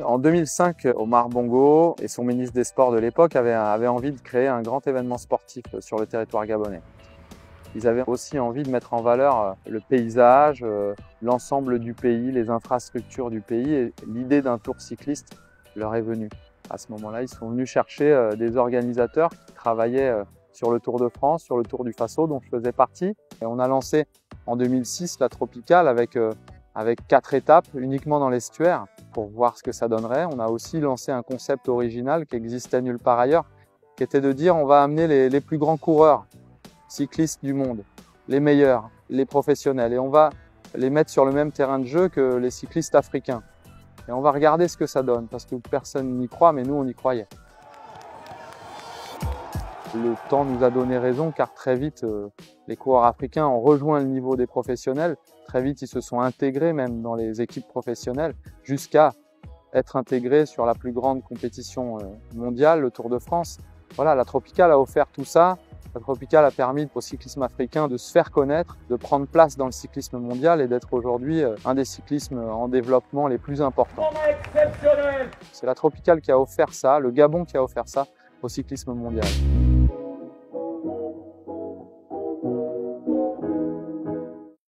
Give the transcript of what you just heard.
En 2005, Omar Bongo et son ministre des Sports de l'époque avaient envie de créer un grand événement sportif sur le territoire gabonais. Ils avaient aussi envie de mettre en valeur le paysage, l'ensemble du pays, les infrastructures du pays, et l'idée d'un tour cycliste leur est venue. À ce moment-là, ils sont venus chercher des organisateurs qui travaillaient sur le Tour de France, sur le Tour du Faso, dont je faisais partie. Et on a lancé en 2006 la Tropicale avec 4 étapes uniquement dans l'estuaire pour voir ce que ça donnerait. On a aussi lancé un concept original qui existait nulle part ailleurs, qui était de dire on va amener les plus grands coureurs cyclistes du monde, les meilleurs, les professionnels, et on va les mettre sur le même terrain de jeu que les cyclistes africains. Et on va regarder ce que ça donne, parce que personne n'y croit, mais nous on y croyait. Le temps nous a donné raison, car très vite les coureurs africains ont rejoint le niveau des professionnels. Très vite ils se sont intégrés même dans les équipes professionnelles, jusqu'à être intégrés sur la plus grande compétition mondiale, le Tour de France. Voilà, la Tropicale a offert tout ça. La Tropicale a permis au cyclisme africain de se faire connaître, de prendre place dans le cyclisme mondial et d'être aujourd'hui un des cyclismes en développement les plus importants. C'est la Tropicale qui a offert ça, le Gabon qui a offert ça au cyclisme mondial.